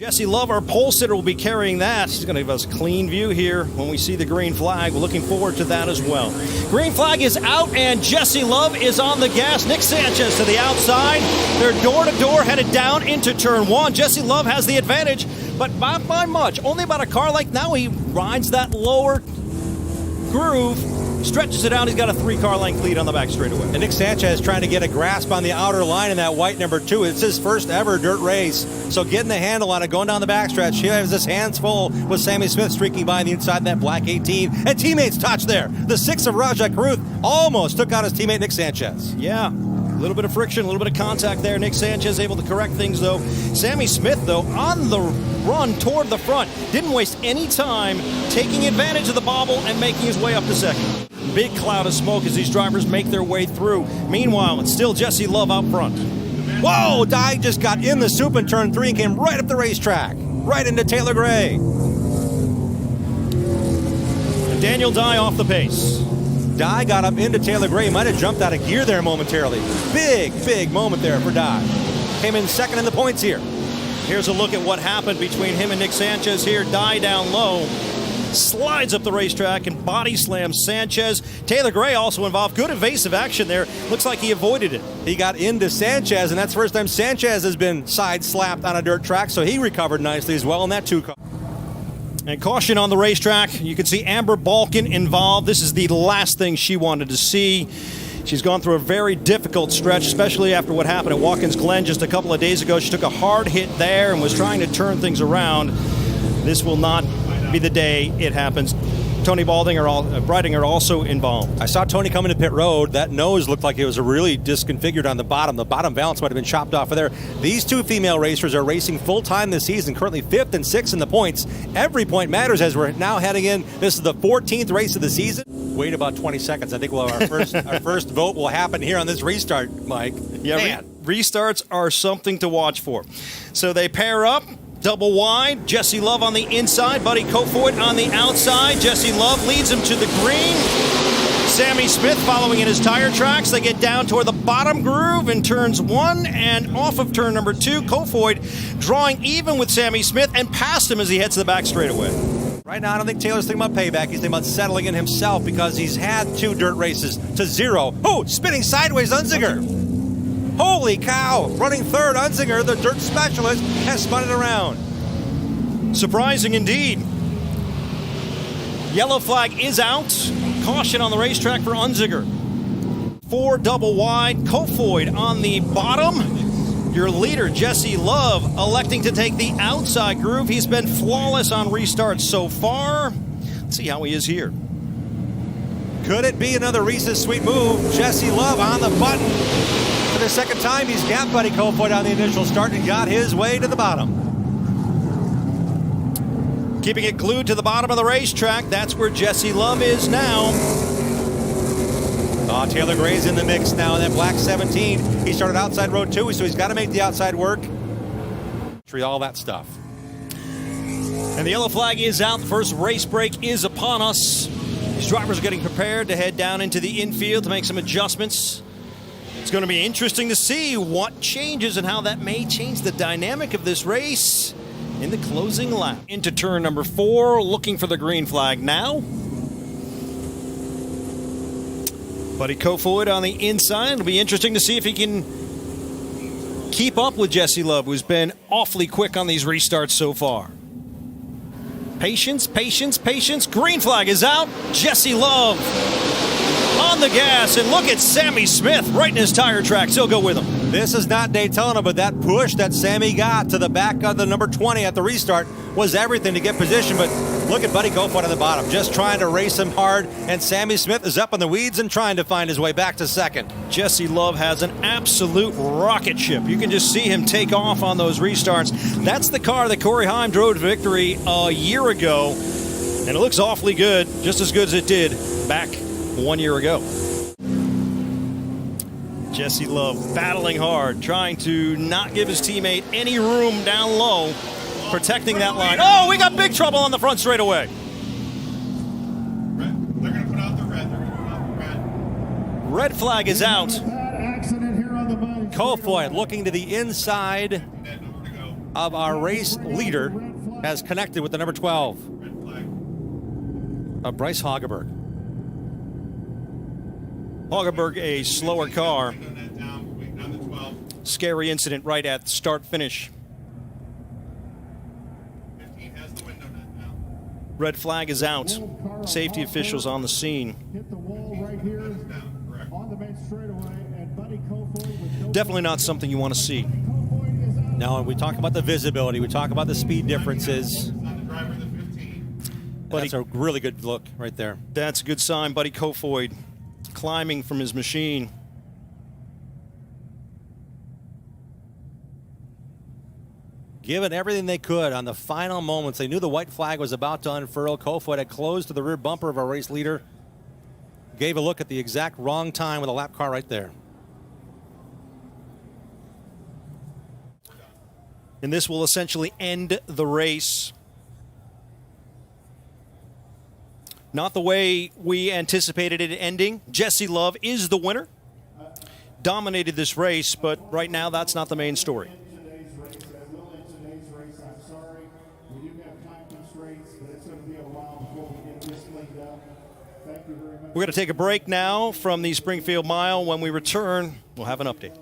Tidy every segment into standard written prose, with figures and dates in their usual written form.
Jesse Love, our pole sitter, will be carrying that. He's going to give us a clean view here when we see the green flag. We're looking forward to that as well. Green flag is out, and Jesse Love is on the gas. Nick Sanchez to the outside. They're door-to-door headed down into turn one. Jesse Love has the advantage, but not by much. Only about a car length. Now he rides that lower groove, stretches it out. He's got a 3-car length lead on the back straightaway. And Nick Sanchez trying to get a grasp on the outer line in that white number 2. It's his first ever dirt race. So getting the handle on it, going down the backstretch. He has his hands full with Sammy Smith streaking by on the inside in that black 18. And teammates touch there. The 6 of Rajah Caruth almost took out his teammate Nick Sanchez. Yeah. A little bit of friction, a little bit of contact there. Nick Sanchez able to correct things, though. Sammy Smith, though, on the run toward the front. Didn't waste any time taking advantage of the bobble and making his way up to second. Big cloud of smoke as these drivers make their way through. Meanwhile, it's still Jesse Love out front. Whoa! Dye just got in the soup in turn 3 and came right up the racetrack. Right into Taylor Gray. And Daniel Dye off the pace. Dye got up into Taylor Gray. Might have jumped out of gear there momentarily. Big moment there for Dye. Came in second in the points here. Here's a look at what happened between him and Nick Sanchez here. Dye down low. Slides up the racetrack and body slams Sanchez. Taylor Gray also involved. Good evasive action there. Looks like he avoided it. He got into Sanchez, and that's the first time Sanchez has been side-slapped on a dirt track, so he recovered nicely as well in that 2-car. And caution on the racetrack. You can see Amber Balkin involved. This is the last thing she wanted to see. She's gone through a very difficult stretch, especially after what happened at Watkins Glen just a couple of days ago. She took a hard hit there and was trying to turn things around. This will not be the day it happens. Tony Breidinger also involved. I saw Tony coming to pit road. That nose looked like it was really disconfigured on the bottom. The bottom valance might have been chopped off of there. These 2 female racers are racing full-time this season, currently 5th and 6th in the points. Every point matters as we're now heading in. This is the 14th race of the season. Wait about 20 seconds. I think we'll have our first vote will happen here on this restart, Mike. Yeah, restarts are something to watch for. So they pair up. Double wide, Jesse Love on the inside, Buddy Kofoid on the outside. Jesse Love leads him to the green. Sammy Smith following in his tire tracks. They get down toward the bottom groove in turns 1 and off of turn number 2. Kofoid drawing even with Sammy Smith and past him as he heads to the back straightaway. Right now, I don't think Taylor's thinking about payback. He's thinking about settling in himself because he's had 2 dirt races to 0. Oh, spinning sideways, Unzinger. Holy cow! Running third, Unzinger, the dirt specialist, has spun it around. Surprising indeed. Yellow flag is out. Caution on the racetrack for Unzinger. 4 double wide. Kofoid on the bottom. Your leader, Jesse Love, electing to take the outside groove. He's been flawless on restarts so far. Let's see how he is here. Could it be another Reese's Sweet move? Jesse Love on the button. For the second time, he's got Buddy Kofoid on the initial start and got his way to the bottom. Keeping it glued to the bottom of the racetrack, that's where Jesse Love is now. Oh, Taylor Gray's in the mix now in that black 17. He started outside road 2, so he's got to make the outside work. All that stuff. And the yellow flag is out. The first race break is upon us. These drivers are getting prepared to head down into the infield to make some adjustments. It's going to be interesting to see what changes and how that may change the dynamic of this race in the closing lap. Into turn number 4, looking for the green flag now. Buddy Kofoid on the inside. It'll be interesting to see if he can keep up with Jesse Love, who's been awfully quick on these restarts so far. Patience. Green flag is out. Jesse Love on the gas, and look at Sammy Smith right in his tire tracks. He'll go with him. This is not Daytona, but that push that Sammy got to the back of the number 20 at the restart was everything to get position. But look at Buddy Kofoid on the bottom, just trying to race him hard, and Sammy Smith is up in the weeds and trying to find his way back to second. Jesse Love has an absolute rocket ship. You can just see him take off on those restarts. That's the car that Corey Heim drove to victory a year ago, and it looks awfully good, just as good as it did back 1 year ago. Jesse Love battling hard, trying to not give his teammate any room down low, protecting that line. Oh, we got big trouble on the front straightaway. They're going to put out the red. Red flag is out. Accident here on the Kofoid looking to the inside of our race leader has connected with the number 12 Red flag. of Bryce Haugeberg. Haugeberg, a slower car. Window net down, waiting on the 12. Scary incident right at the start-finish. 15 has the window net down. Red flag is out. Safety officials on the scene. Hit the wall right here Down, correct. on the main straightaway, and Buddy Kofoid with no Definitely not something you want to see. Kofoid is out. Now, we talk about the visibility. We talk about the speed differences. It's on the driver, the 15. That's a really good look right there. That's a good sign. Buddy Kofoid climbing from his machine. Given everything they could on the final moments, they knew the white flag was about to unfurl. Kofoid had closed to the rear bumper of our race leader. Gave a look at the exact wrong time with a lap car right there. And this will essentially end the race. Not the way we anticipated it ending. Jesse Love is the winner. Dominated this race, but right now that's not the main story. Today's race, will end today's race. I'm sorry, we do have time constraints, but it's going to be a while before we get this cleaned up. Thank you very much. We're going to take a break now from the Springfield Mile. When we return, we'll have an update.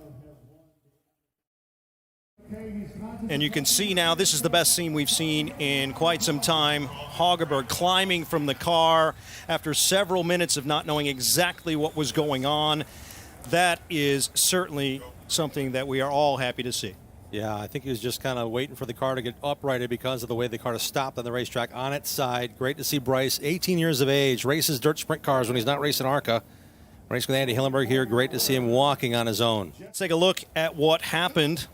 And you can see now, this is the best scene we've seen in quite some time. Haugeberg climbing from the car after several minutes of not knowing exactly what was going on. That is certainly something that we are all happy to see. Yeah, I think he was just kind of waiting for the car to get uprighted because of the way the car stopped on the racetrack on its side. Great to see Bryce, 18 years of age, races dirt sprint cars when he's not racing ARCA. Racing with Andy Hillenberg here. Great to see him walking on his own. Let's take a look at what happened.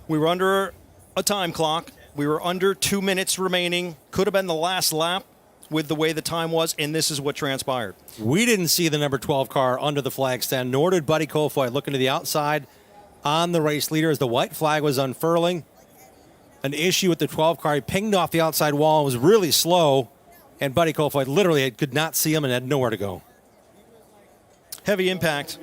We were under a time clock. We were under 2 minutes remaining. Could have been the last lap with the way the time was, and this is what transpired. We didn't see the number 12 car under the flag stand, nor did Buddy Kofoid looking to the outside on the race leader as the white flag was unfurling. An issue with the 12 car. He pinged off the outside wall. It was really slow, and Buddy Kofoid literally could not see him and had nowhere to go. Heavy impact